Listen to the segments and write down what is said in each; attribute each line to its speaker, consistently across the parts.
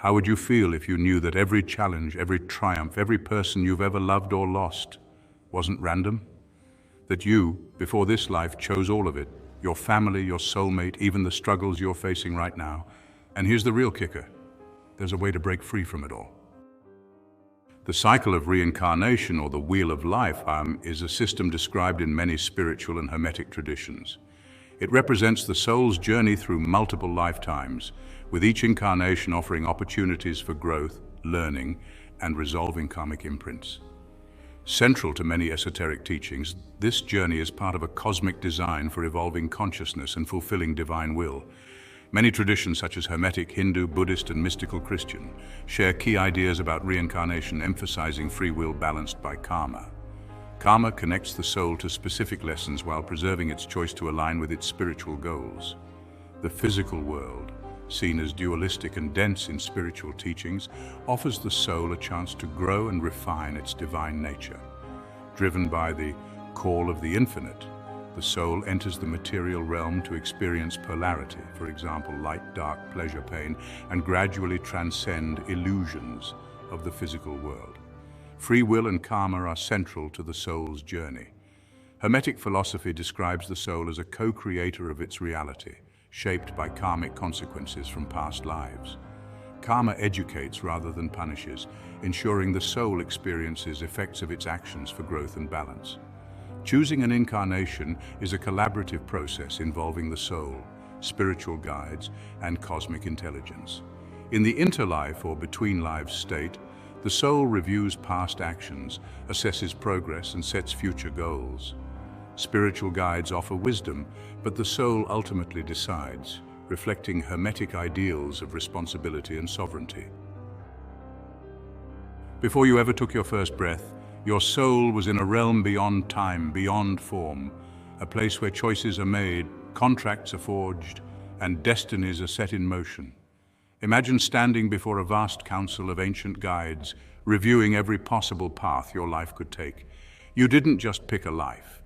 Speaker 1: How would you feel if you knew that every challenge, every triumph, every person you've ever loved or lost wasn't random? That you, before this life, chose all of it, your family, your soulmate, even the struggles you're facing right now. And here's the real kicker. There's a way to break free from it all. The cycle of reincarnation, or the wheel of life, is a system described in many spiritual and hermetic traditions. It represents the soul's journey through multiple lifetimes, with each incarnation offering opportunities for growth, learning, and resolving karmic imprints. Central to many esoteric teachings, this journey is part of a cosmic design for evolving consciousness and fulfilling divine will. Many traditions such as Hermetic, Hindu, Buddhist, and mystical Christian share key ideas about reincarnation, emphasizing free will balanced by karma. Karma connects the soul to specific lessons while preserving its choice to align with its spiritual goals. The physical world, seen as dualistic and dense in spiritual teachings, offers the soul a chance to grow and refine its divine nature. Driven by the call of the infinite, the soul enters the material realm to experience polarity, for example, light, dark, pleasure, pain, and gradually transcend illusions of the physical world. Free will and karma are central to the soul's journey. Hermetic philosophy describes the soul as a co-creator of its reality, shaped by karmic consequences from past lives. Karma educates rather than punishes, ensuring the soul experiences effects of its actions for growth and balance. Choosing an incarnation is a collaborative process involving the soul, spiritual guides, and cosmic intelligence. In the interlife or between lives state, the soul reviews past actions, assesses progress, and sets future goals. Spiritual guides offer wisdom, but the soul ultimately decides, reflecting Hermetic ideals of responsibility and sovereignty. Before you ever took your first breath, your soul was in a realm beyond time, beyond form, a place where choices are made, contracts are forged, and destinies are set in motion. Imagine standing before a vast council of ancient guides, reviewing every possible path your life could take. You didn't just pick a life.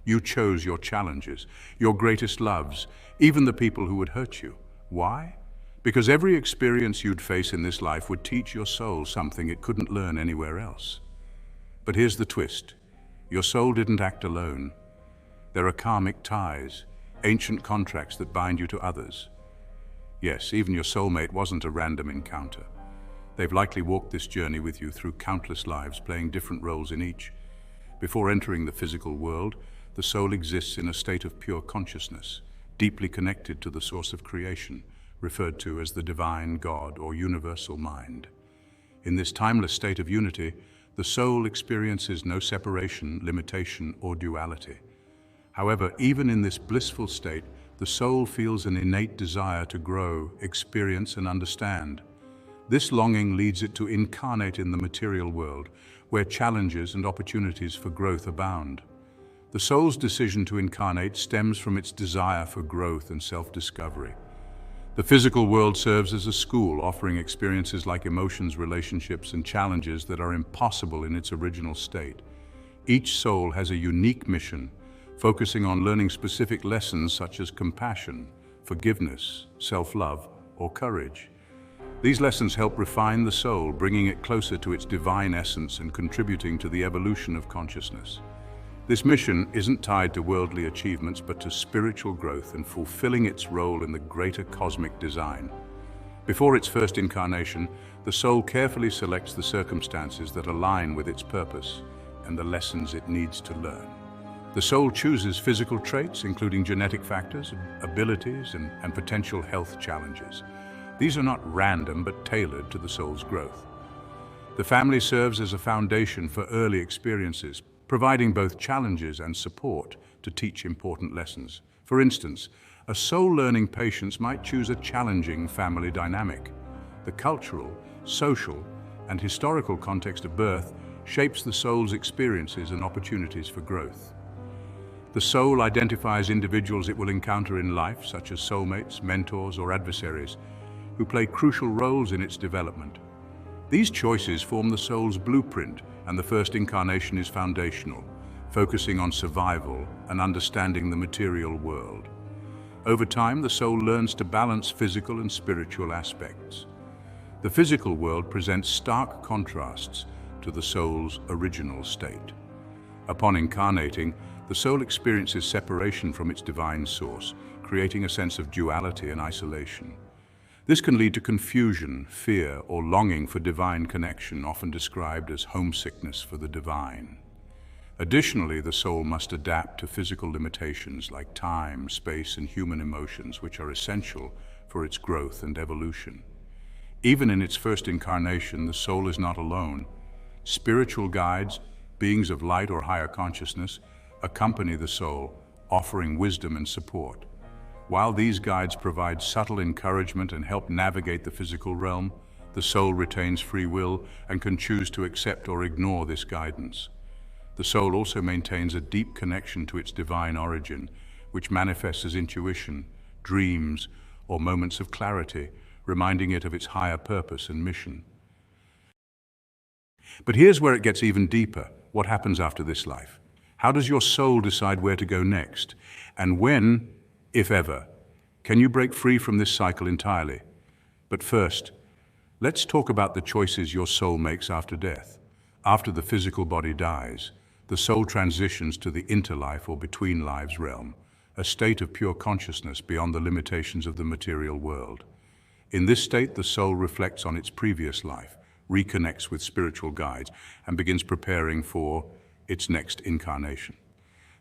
Speaker 1: You chose your challenges, your greatest loves, even the people who would hurt you. Why? Because every experience you'd face in this life would teach your soul something it couldn't learn anywhere else. But here's the twist. Your soul didn't act alone. There are karmic ties, ancient contracts that bind you to others. Yes, even your soulmate wasn't a random encounter. They've likely walked this journey with you through countless lives, playing different roles in each. Before entering the physical world, the soul exists in a state of pure consciousness, deeply connected to the source of creation, referred to as the divine God or universal mind. In this timeless state of unity, the soul experiences no separation, limitation, or duality. However, even in this blissful state, the soul feels an innate desire to grow, experience, and understand. This longing leads it to incarnate in the material world, where challenges and opportunities for growth abound. The soul's decision to incarnate stems from its desire for growth and self-discovery. The physical world serves as a school, offering experiences like emotions, relationships, and challenges that are impossible in its original state. Each soul has a unique mission, focusing on learning specific lessons such as compassion, forgiveness, self-love, or courage. These lessons help refine the soul, bringing it closer to its divine essence and contributing to the evolution of consciousness. This mission isn't tied to worldly achievements, but to spiritual growth and fulfilling its role in the greater cosmic design. Before its first incarnation, the soul carefully selects the circumstances that align with its purpose and the lessons it needs to learn. The soul chooses physical traits, including genetic factors, abilities, and potential health challenges. These are not random, but tailored to the soul's growth. The family serves as a foundation for early experiences, providing both challenges and support to teach important lessons. For instance, a soul learning patience might choose a challenging family dynamic. The cultural, social, and historical context of birth shapes the soul's experiences and opportunities for growth. The soul identifies individuals it will encounter in life, such as soulmates, mentors, or adversaries, who play crucial roles in its development. These choices form the soul's blueprint, and the first incarnation is foundational, focusing on survival and understanding the material world. Over time, the soul learns to balance physical and spiritual aspects. The physical world presents stark contrasts to the soul's original state. Upon incarnating, the soul experiences separation from its divine source, creating a sense of duality and isolation. This can lead to confusion, fear, or longing for divine connection, often described as homesickness for the divine. Additionally, the soul must adapt to physical limitations like time, space, and human emotions, which are essential for its growth and evolution. Even in its first incarnation, the soul is not alone. Spiritual guides, beings of light or higher consciousness, accompany the soul, offering wisdom and support. While these guides provide subtle encouragement and help navigate the physical realm, the soul retains free will and can choose to accept or ignore this guidance. The soul also maintains a deep connection to its divine origin, which manifests as intuition, dreams, or moments of clarity, reminding it of its higher purpose and mission. But here's where it gets even deeper. What happens after this life? How does your soul decide where to go next? And when, if ever, can you break free from this cycle entirely? But first, let's talk about the choices your soul makes after death. After the physical body dies, the soul transitions to the interlife or between lives realm, a state of pure consciousness beyond the limitations of the material world. In this state, the soul reflects on its previous life, reconnects with spiritual guides, and begins preparing for its next incarnation.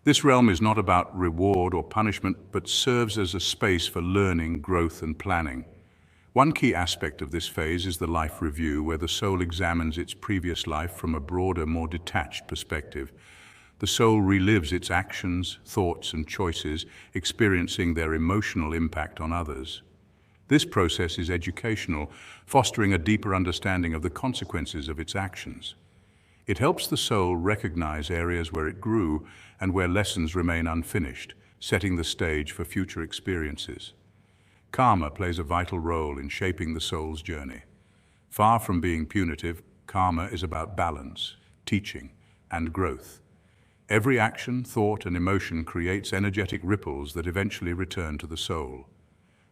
Speaker 1: This realm is not about reward or punishment, but serves as a space for learning, growth, and planning. One key aspect of this phase is the life review, where the soul examines its previous life from a broader, more detached perspective. The soul relives its actions, thoughts, and choices, experiencing their emotional impact on others. This process is educational, fostering a deeper understanding of the consequences of its actions. It helps the soul recognize areas where it grew and where lessons remain unfinished, setting the stage for future experiences. Karma plays a vital role in shaping the soul's journey. Far from being punitive, karma is about balance, teaching, and growth. Every action, thought, and emotion creates energetic ripples that eventually return to the soul.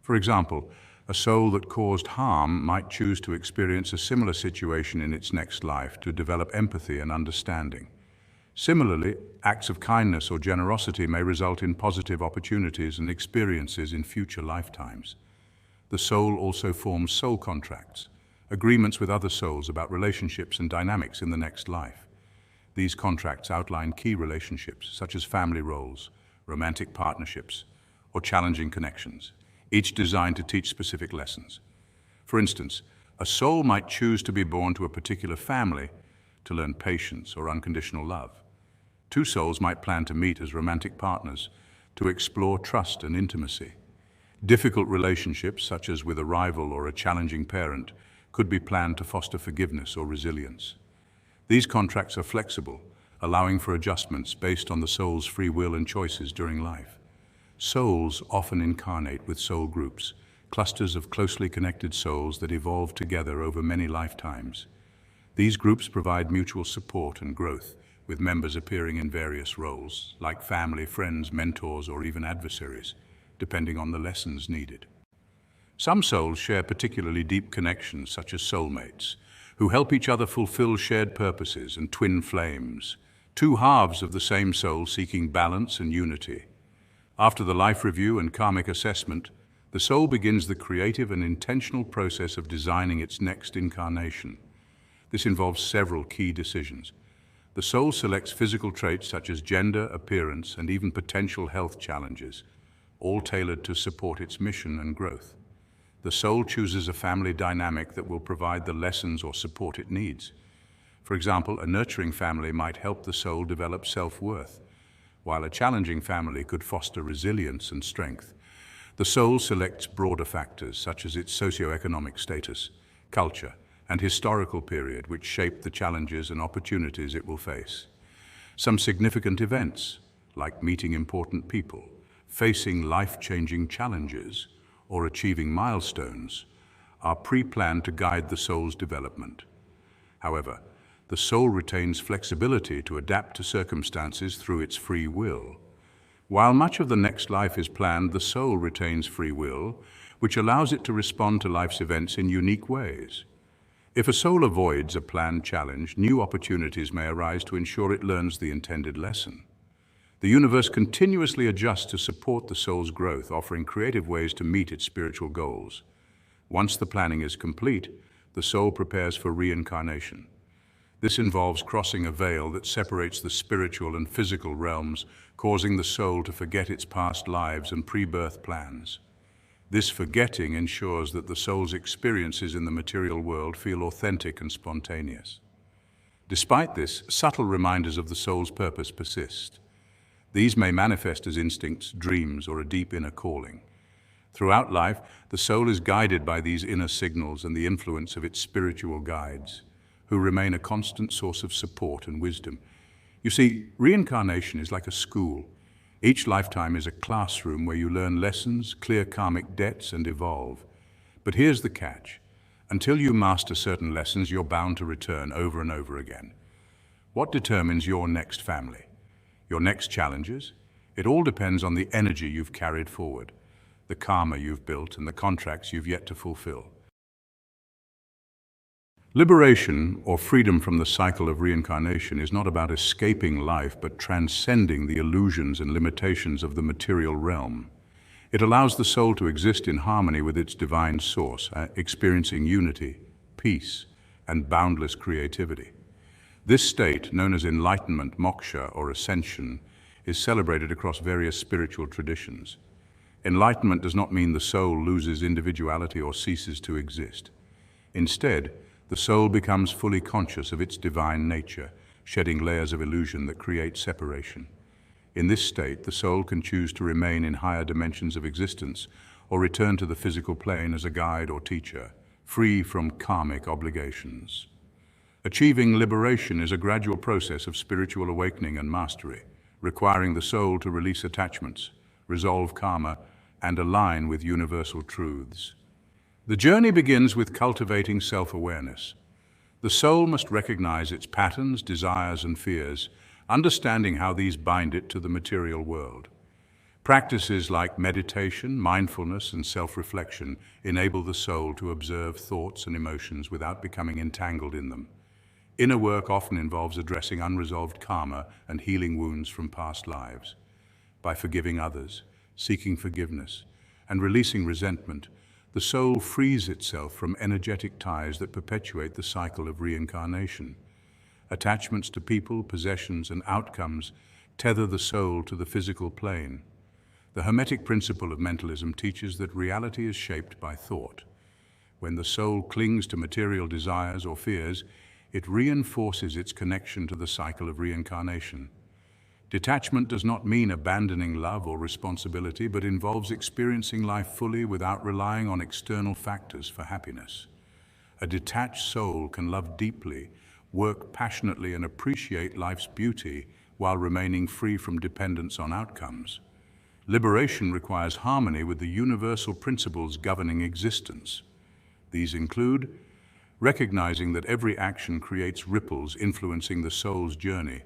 Speaker 1: For example, a soul that caused harm might choose to experience a similar situation in its next life to develop empathy and understanding. Similarly, acts of kindness or generosity may result in positive opportunities and experiences in future lifetimes. The soul also forms soul contracts, agreements with other souls about relationships and dynamics in the next life. These contracts outline key relationships, such as family roles, romantic partnerships, or challenging connections, each designed to teach specific lessons. For instance, a soul might choose to be born to a particular family to learn patience or unconditional love. Two souls might plan to meet as romantic partners to explore trust and intimacy. Difficult relationships, such as with a rival or a challenging parent, could be planned to foster forgiveness or resilience. These contracts are flexible, allowing for adjustments based on the soul's free will and choices during life. Souls often incarnate with soul groups, clusters of closely connected souls that evolve together over many lifetimes. These groups provide mutual support and growth, with members appearing in various roles, like family, friends, mentors, or even adversaries, depending on the lessons needed. Some souls share particularly deep connections, such as soulmates, who help each other fulfill shared purposes, and twin flames, two halves of the same soul seeking balance and unity. After the life review and karmic assessment, the soul begins the creative and intentional process of designing its next incarnation. This involves several key decisions. The soul selects physical traits such as gender, appearance, and even potential health challenges, all tailored to support its mission and growth. The soul chooses a family dynamic that will provide the lessons or support it needs. For example, a nurturing family might help the soul develop self-worth, while a challenging family could foster resilience and strength. The soul selects broader factors such as its socioeconomic status, culture, and historical period, which shape the challenges and opportunities it will face. Some significant events, like meeting important people, facing life-changing challenges, or achieving milestones, are pre-planned to guide the soul's development. However, the soul retains flexibility to adapt to circumstances through its free will. While much of the next life is planned, the soul retains free will, which allows it to respond to life's events in unique ways. If a soul avoids a planned challenge, new opportunities may arise to ensure it learns the intended lesson. The universe continuously adjusts to support the soul's growth, offering creative ways to meet its spiritual goals. Once the planning is complete, the soul prepares for reincarnation. This involves crossing a veil that separates the spiritual and physical realms, causing the soul to forget its past lives and pre-birth plans. This forgetting ensures that the soul's experiences in the material world feel authentic and spontaneous. Despite this, subtle reminders of the soul's purpose persist. These may manifest as instincts, dreams, or a deep inner calling. Throughout life, the soul is guided by these inner signals and the influence of its spiritual guides, who remain a constant source of support and wisdom. You see, reincarnation is like a school. Each lifetime is a classroom where you learn lessons, clear karmic debts, and evolve. But here's the catch. Until you master certain lessons, you're bound to return over and over again. What determines your next family? Your next challenges? It all depends on the energy you've carried forward, the karma you've built, and the contracts you've yet to fulfill. Liberation, or freedom from the cycle of reincarnation, is not about escaping life, but transcending the illusions and limitations of the material realm. It allows the soul to exist in harmony with its divine source, experiencing unity, peace, and boundless creativity. This state, known as enlightenment, moksha, or ascension, is celebrated across various spiritual traditions. Enlightenment does not mean the soul loses individuality or ceases to exist. Instead, the soul becomes fully conscious of its divine nature, shedding layers of illusion that create separation. In this state, the soul can choose to remain in higher dimensions of existence or return to the physical plane as a guide or teacher, free from karmic obligations. Achieving liberation is a gradual process of spiritual awakening and mastery, requiring the soul to release attachments, resolve karma, and align with universal truths. The journey begins with cultivating self-awareness. The soul must recognize its patterns, desires, and fears, understanding how these bind it to the material world. Practices like meditation, mindfulness, and self-reflection enable the soul to observe thoughts and emotions without becoming entangled in them. Inner work often involves addressing unresolved karma and healing wounds from past lives. By forgiving others, seeking forgiveness, and releasing resentment, the soul frees itself from energetic ties that perpetuate the cycle of reincarnation. Attachments to people, possessions, and outcomes tether the soul to the physical plane. The Hermetic principle of mentalism teaches that reality is shaped by thought. When the soul clings to material desires or fears, it reinforces its connection to the cycle of reincarnation. Detachment does not mean abandoning love or responsibility, but involves experiencing life fully without relying on external factors for happiness. A detached soul can love deeply, work passionately, and appreciate life's beauty while remaining free from dependence on outcomes. Liberation requires harmony with the universal principles governing existence. These include recognizing that every action creates ripples influencing the soul's journey,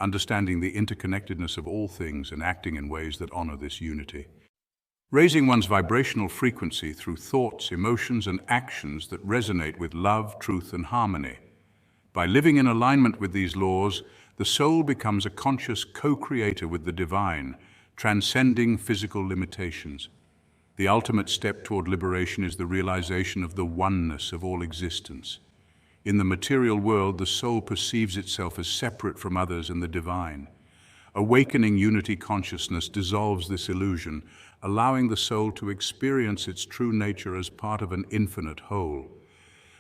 Speaker 1: understanding the interconnectedness of all things and acting in ways that honor this unity. Raising one's vibrational frequency through thoughts, emotions, and actions that resonate with love, truth, and harmony. By living in alignment with these laws, the soul becomes a conscious co-creator with the divine, transcending physical limitations. The ultimate step toward liberation is the realization of the oneness of all existence. In the material world, the soul perceives itself as separate from others and the divine. Awakening unity consciousness dissolves this illusion, allowing the soul to experience its true nature as part of an infinite whole.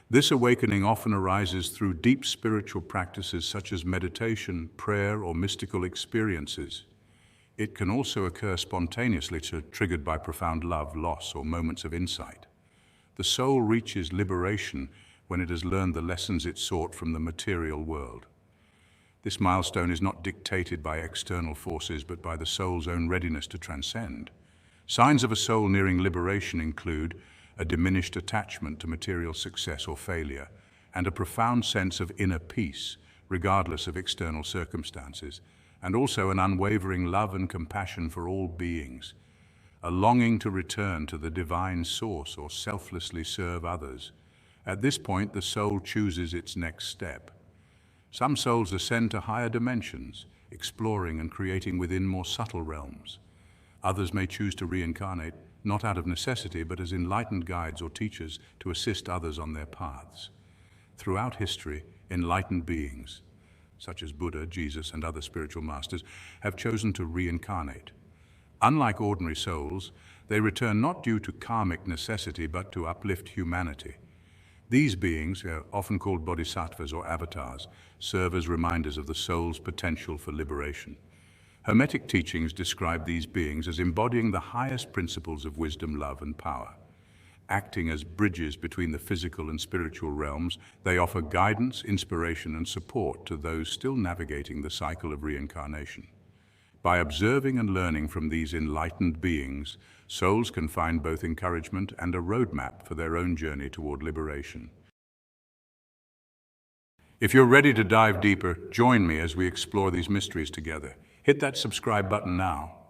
Speaker 1: This awakening often arises through deep spiritual practices such as meditation, prayer, or mystical experiences. It can also occur spontaneously, triggered by profound love, loss, or moments of insight. The soul reaches liberation when it has learned the lessons it sought from the material world. This milestone is not dictated by external forces, but by the soul's own readiness to transcend. Signs of a soul nearing liberation include a diminished attachment to material success or failure, and a profound sense of inner peace, regardless of external circumstances, and also an unwavering love and compassion for all beings, a longing to return to the divine source or selflessly serve others, At this point, the soul chooses its next step. Some souls ascend to higher dimensions, exploring and creating within more subtle realms. Others may choose to reincarnate, not out of necessity, but as enlightened guides or teachers to assist others on their paths. Throughout history, enlightened beings, such as Buddha, Jesus, and other spiritual masters, have chosen to reincarnate. Unlike ordinary souls, they return not due to karmic necessity, but to uplift humanity. These beings, often called bodhisattvas or avatars, serve as reminders of the soul's potential for liberation. Hermetic teachings describe these beings as embodying the highest principles of wisdom, love, and power. Acting as bridges between the physical and spiritual realms, they offer guidance, inspiration, and support to those still navigating the cycle of reincarnation. By observing and learning from these enlightened beings, souls can find both encouragement and a roadmap for their own journey toward liberation. If you're ready to dive deeper, join me as we explore these mysteries together. Hit that subscribe button now.